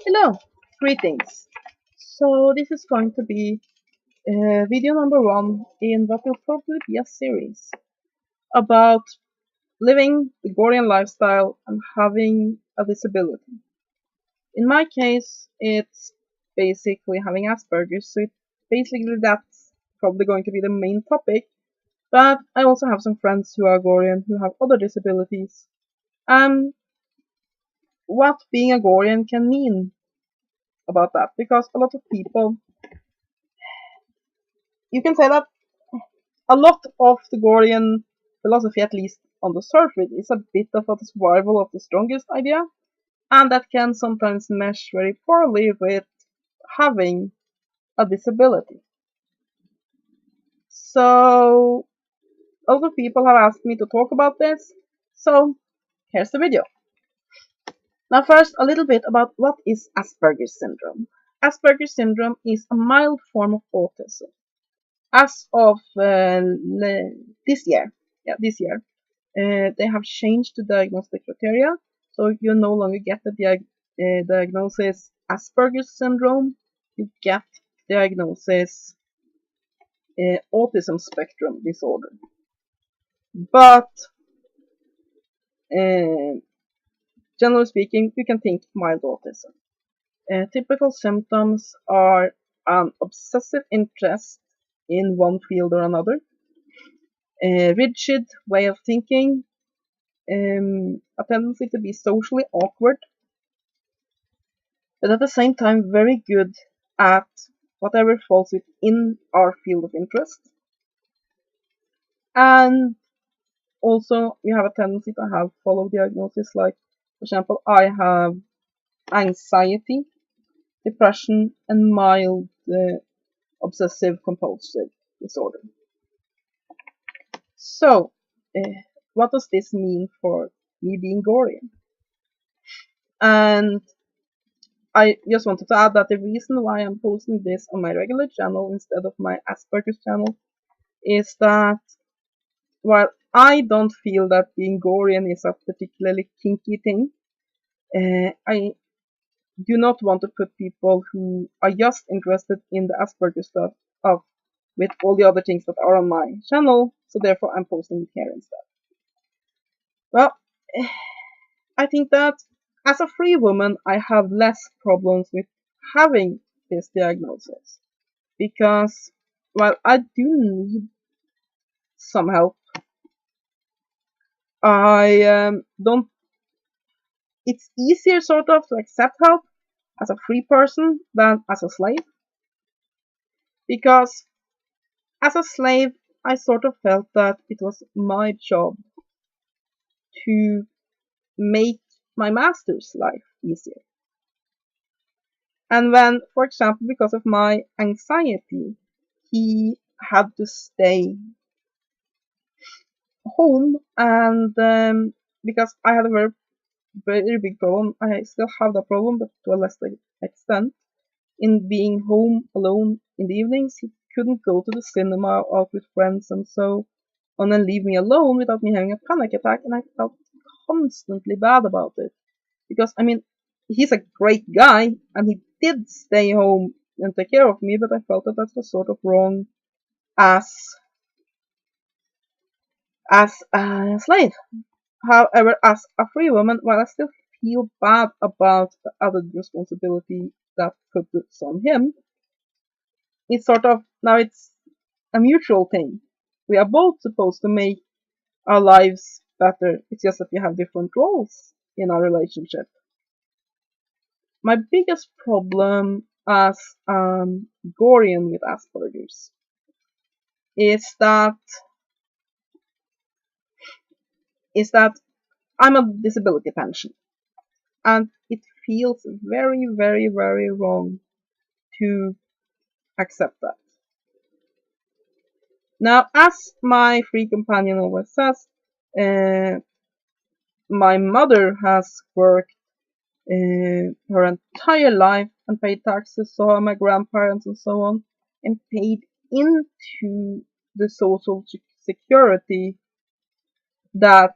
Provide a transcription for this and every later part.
Hello, greetings. So this is going to be video number one in what will probably be a series about living the Gorean lifestyle and having a disability. In my case, it's basically having Aspergers, so basically that's probably going to be the main topic. But I also have some friends who are Gorean who have other disabilities, and what being a Gorean can mean about that, because a lot of people, you can say that a lot of the Gorean philosophy, at least on the surface, is a bit of a survival of the strongest idea, and that can sometimes mesh very poorly with having a disability. So, other people have asked me to talk about this, so here's the video. Now, first, a little bit about what is Asperger's syndrome. Asperger's syndrome is a mild form of autism. As of this year, they have changed the diagnostic criteria, so you no longer get the diagnosis Asperger's syndrome. You get diagnosis autism spectrum disorder. But uh, generally speaking, you can think mild autism. Typical symptoms are an obsessive interest in one field or another, a rigid way of thinking, a tendency to be socially awkward, but at the same time very good at whatever falls within our field of interest. And also, we have a tendency to have follow diagnoses, like, for example, I have anxiety, depression, and mild obsessive compulsive disorder. So, what does this mean for me being Gorean? And I just wanted to add that the reason why I'm posting this on my regular channel instead of my Asperger's channel is that while I don't feel that being Gorean is a particularly kinky thing, I do not want to put people who are just interested in the Asperger stuff up with all the other things that are on my channel, so therefore I'm posting it here instead. Well, I think that as a free woman, I have less problems with having this diagnosis because while I do need some help, I don't. It's easier sort of to accept help as a free person than as a slave, because as a slave I sort of felt that it was my job to make my master's life easier. And when, for example, because of my anxiety, he had to stay home, and because I had a very big problem, I still have the problem, but to a less extent, in being home alone in the evenings. He couldn't go to the cinema out with friends and so on and leave me alone without me having a panic attack, and I felt constantly bad about it. Because, I mean, he's a great guy, and he did stay home and take care of me, but I felt that that was sort of wrong as a slave. However, as a free woman, while I still feel bad about the added responsibility that puts on him, it's sort of now it's a mutual thing. We are both supposed to make our lives better. It's just that we have different roles in our relationship. My biggest problem as Gorean with Asperger's is that is that I'm a disability pension, and it feels very, very, very wrong to accept that. Now, as my free companion always says, uh, my mother has worked her entire life and paid taxes, so are my grandparents and so on, and paid into the social security that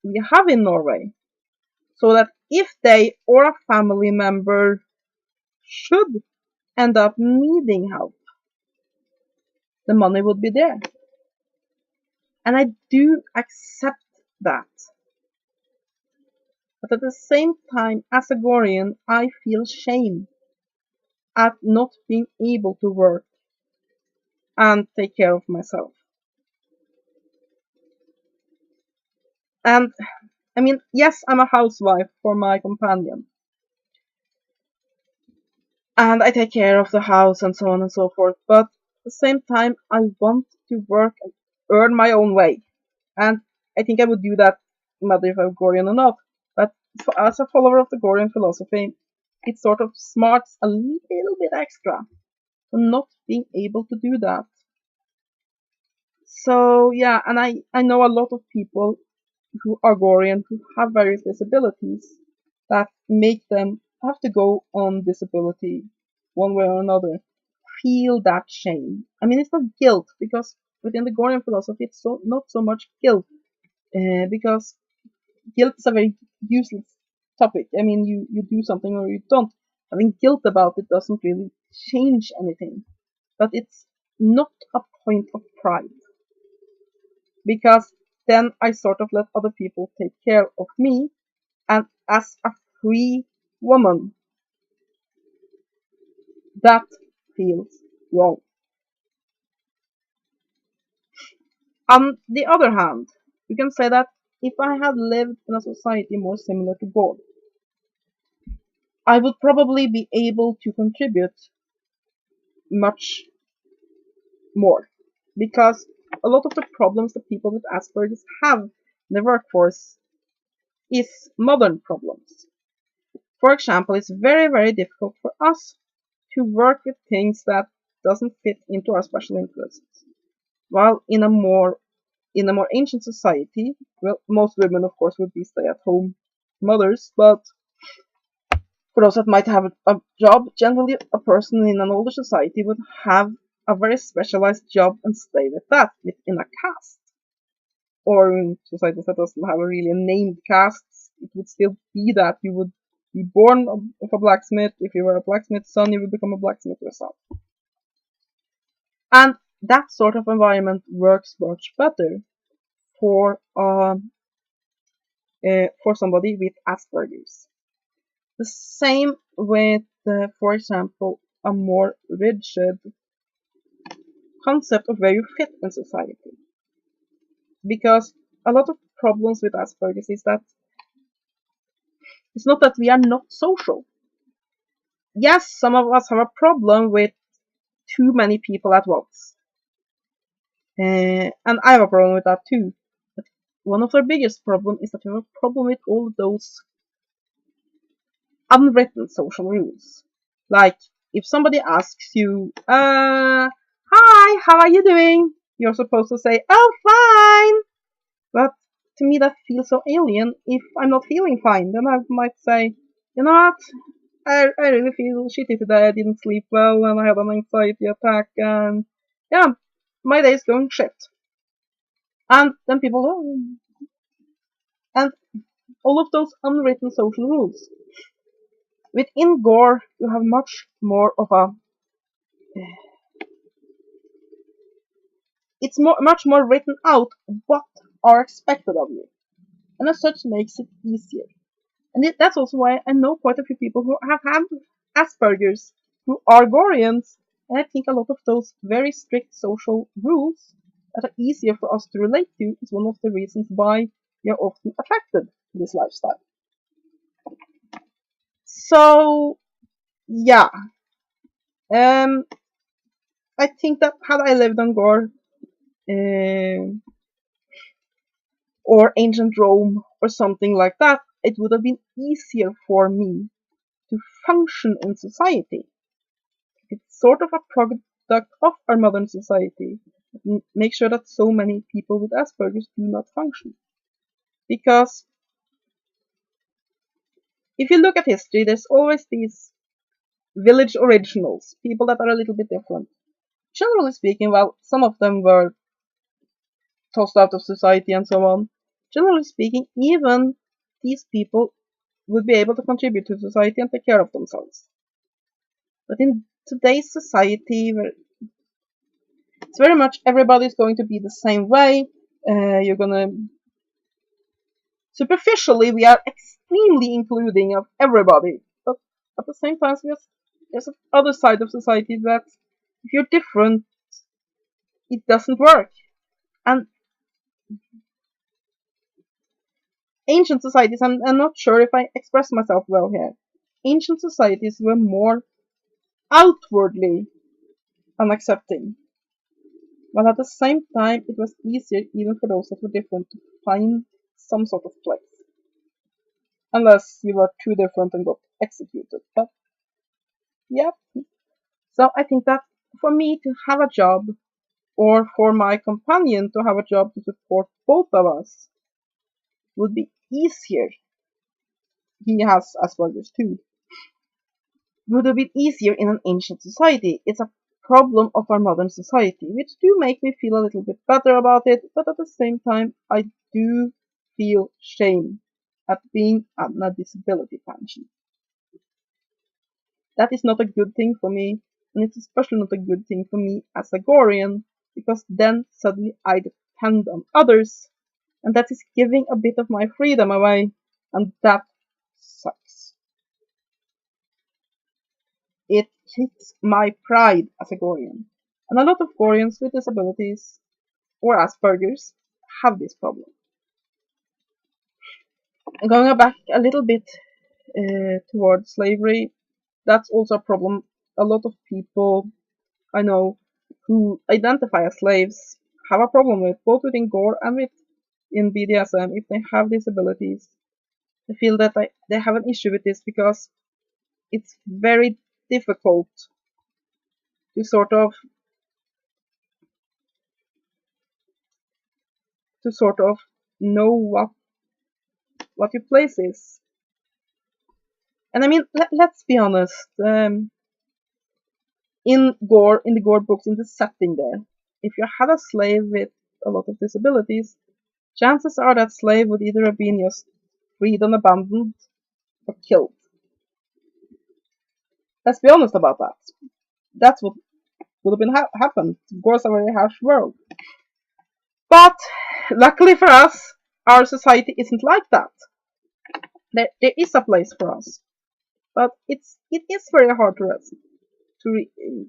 we have in Norway, so that if they or a family member should end up needing help, the money would be there. And I do accept that. But at the same time, as a Gorean, I feel shame at not being able to work and take care of myself. And I mean, yes, I'm a housewife for my companion. And I take care of the house and so on and so forth. But at the same time, I want to work and earn my own way. And I think I would do that whether if I'm Gorean or not. But as a follower of the Gorean philosophy, it sort of smarts a little bit extra for not being able to do that. So yeah, and I know a lot of people who are Gorean who have various disabilities that make them have to go on disability one way or another. Feel that shame. I mean, it's not guilt because within the Gorean philosophy, it's not so much guilt because guilt is a very useless topic. I mean, you do something or you don't. Having guilt about it doesn't really change anything. But it's not a point of pride because then I sort of let other people take care of me, and as a free woman, that feels wrong. On the other hand, you can say that if I had lived in a society more similar to Gore, I would probably be able to contribute much more because a lot of the problems that people with Asperger's have in the workforce is modern problems. For example, it's very, very difficult for us to work with things that doesn't fit into our special interests. While in a more ancient society, well, most women, of course, would be stay-at-home mothers, but for those that might have a job, generally a person in an older society would have a very specialized job and stay with that within a caste. Or in societies that doesn't have a really named caste, it would still be that you would be born of a blacksmith. If you were a blacksmith's son, you would become a blacksmith yourself. And that sort of environment works much better for somebody with Asperger's. The same with, for example, a more rigid concept of where you fit in society. Because a lot of problems with Asperger's is that it's not that we are not social. Yes, some of us have a problem with too many people at once. And I have a problem with that too. But one of their biggest problems is that we have a problem with all those unwritten social rules. Like, if somebody asks you, hi, how are you doing? You're supposed to say, oh, fine. But to me, that feels so alien. If I'm not feeling fine, then I might say, you know what? I really feel shitty today. I didn't sleep well and I had an anxiety attack. And yeah, my day is going shit. And then people go, and all of those unwritten social rules. Within Gore, you have much more of a. It's much more written out what are expected of you, and as such makes it easier. And that's also why I know quite a few people who have had Aspergers who are Goreans, and I think a lot of those very strict social rules that are easier for us to relate to is one of the reasons why we are often attracted to this lifestyle. So yeah, um, I think that had I lived on Gore, or ancient Rome or something like that, it would have been easier for me to function in society. It's sort of a product of our modern society. Make sure that so many people with Asperger's do not function. Because if you look at history, there's always these village originals, people that are a little bit different. Generally speaking, well, some of them were tossed out of society and so on. Generally speaking, even these people would be able to contribute to society and take care of themselves. But in today's society, where it's very much everybody's going to be the same way, you're gonna superficially we are extremely including of everybody, but at the same time, there's other side of society that if you're different, it doesn't work. And ancient societies, I'm not sure if I express myself well here. Ancient societies were more outwardly unaccepting, while at the same time it was easier even for those that were different to find some sort of place. Unless you were too different and got executed. But yeah. So I think that for me to have a job, or for my companion to have a job to support both of us, would be easier. He has Aspergers too. Would have been easier in an ancient society. It's a problem of our modern society, which do make me feel a little bit better about it, but at the same time, I do feel shame at being on a disability pension. That is not a good thing for me, and it's especially not a good thing for me as a Gorean, because then suddenly I depend on others, and that is giving a bit of my freedom away, and that sucks. It hits my pride as a Gorean. And a lot of Goreans with disabilities or Aspergers have this problem. And going back a little bit towards slavery, that's also a problem. A lot of people I know who identify as slaves have a problem with, both within Gore and in BDSM, if they have disabilities. I feel that they have an issue with this because it's very difficult to sort of know what your place is. And I mean, let's be honest. In the Gore books, in the setting there, if you had a slave with a lot of disabilities, chances are that slave would either have been just freed and abandoned or killed. Let's be honest about that. That's what would have been happened. Gore's a very harsh world. But luckily for us, our society isn't like that. There is a place for us, but it is very hard for us to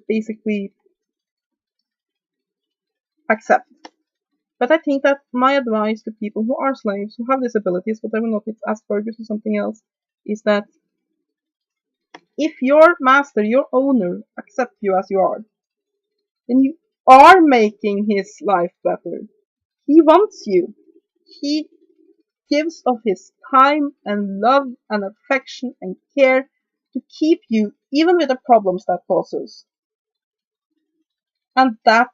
basically accept. But I think that my advice to people who are slaves, who have disabilities, whatever, not it's Asperger's or something else, is that if your master, your owner, accepts you as you are, then you are making his life better. He wants you. He gives of his time and love and affection and care to keep you, even with the problems that causes. And that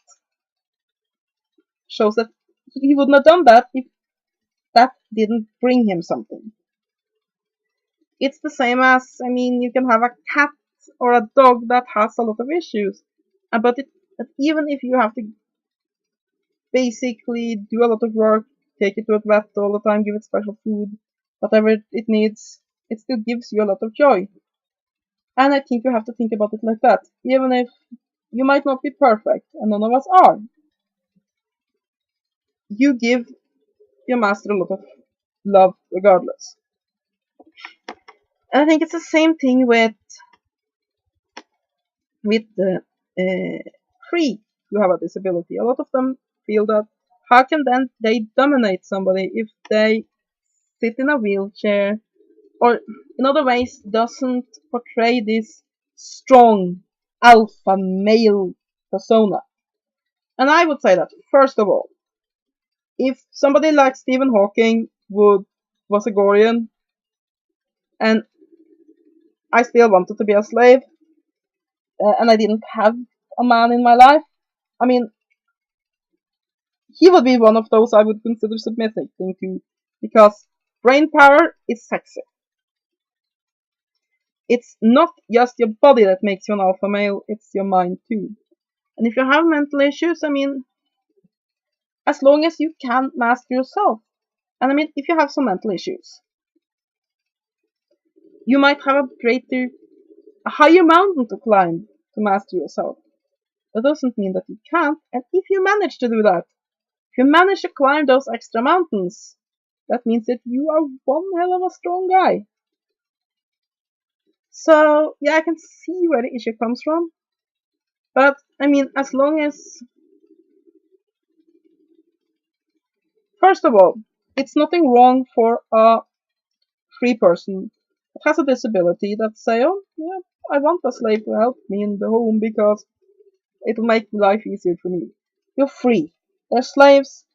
shows that he wouldn't have done that if that didn't bring him something. It's the same as, I mean, you can have a cat or a dog that has a lot of issues, but even if you have to basically do a lot of work, take it to a vet all the time, give it special food, whatever it needs, it still gives you a lot of joy. And I think you have to think about it like that. Even if you might not be perfect, and none of us are, you give your master a lot of love regardless. And I think it's the same thing with the free who have a disability. A lot of them feel that how can then they dominate somebody if they sit in a wheelchair, or in other ways doesn't portray this strong alpha male persona. And I would say that, first of all, if somebody like Stephen Hawking was a Gorean and I still wanted to be a slave, and I didn't have a man in my life, I mean, he would be one of those I would consider submitting to, because brain power is sexy. It's not just your body that makes you an alpha male, it's your mind too. And if you have mental issues, I mean, as long as you can master yourself. And I mean, if you have some mental issues, you might have a greater a higher mountain to climb to master yourself. That doesn't mean that you can't, and if you manage to do that, if you manage to climb those extra mountains, that means that you are one hell of a strong guy. So, yeah, I can see where the issue comes from. But, I mean, as long as, first of all, it's nothing wrong for a free person that has a disability that say, oh, yeah, I want a slave to help me in the home because it'll make life easier for me. You're free. They're slaves.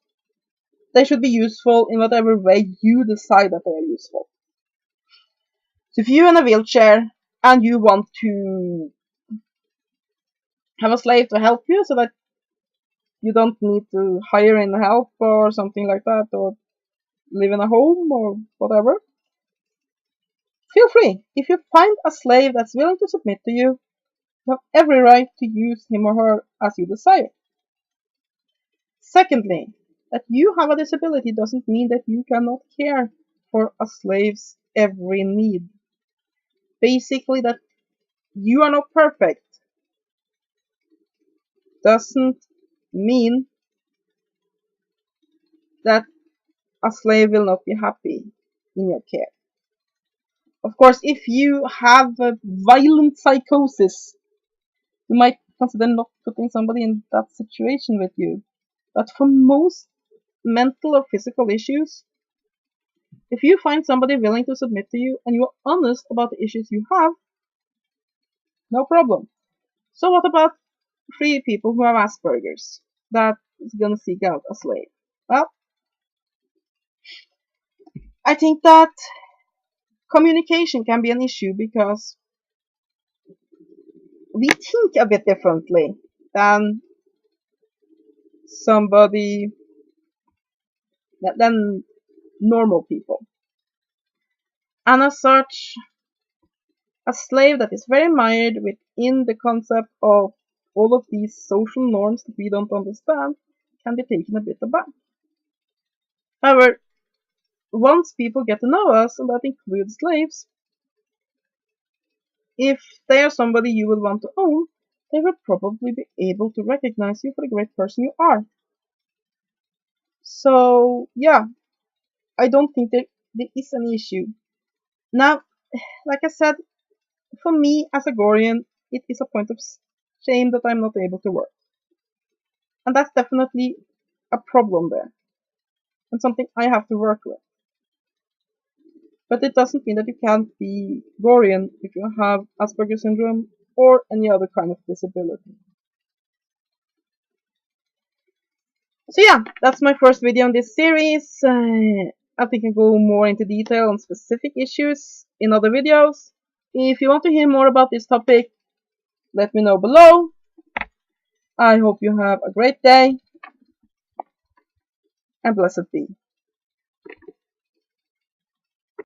They should be useful in whatever way you decide that they are useful. So if you're in a wheelchair and you want to have a slave to help you so that you don't need to hire in help or something like that, or live in a home or whatever, feel free. If you find a slave that's willing to submit to you, you have every right to use him or her as you desire. Secondly, that you have a disability doesn't mean that you cannot care for a slave's every need. Basically, that you are not perfect doesn't mean that a slave will not be happy in your care. Of course, if you have a violent psychosis, you might consider not putting somebody in that situation with you. But for most mental or physical issues, if you find somebody willing to submit to you and you are honest about the issues you have, no problem. So what about free people who have Aspergers that is gonna seek out a slave? Well, I think that communication can be an issue because we think a bit differently than somebody than normal people. And as such, a slave that is very mired within the concept of all of these social norms that we don't understand can be taken a bit aback. However, once people get to know us, and that includes slaves, if they are somebody you would want to own, they will probably be able to recognize you for the great person you are. So, yeah, I don't think there is an issue. Now, like I said, for me as a Gorean, it is a point of shame that I'm not able to work. And that's definitely a problem there, and something I have to work with. But it doesn't mean that you can't be Gorean if you have Asperger's syndrome or any other kind of disability. So yeah, that's my first video on this series. I think I go more into detail on specific issues in other videos. If you want to hear more about this topic, let me know below. I hope you have a great day, and blessed be.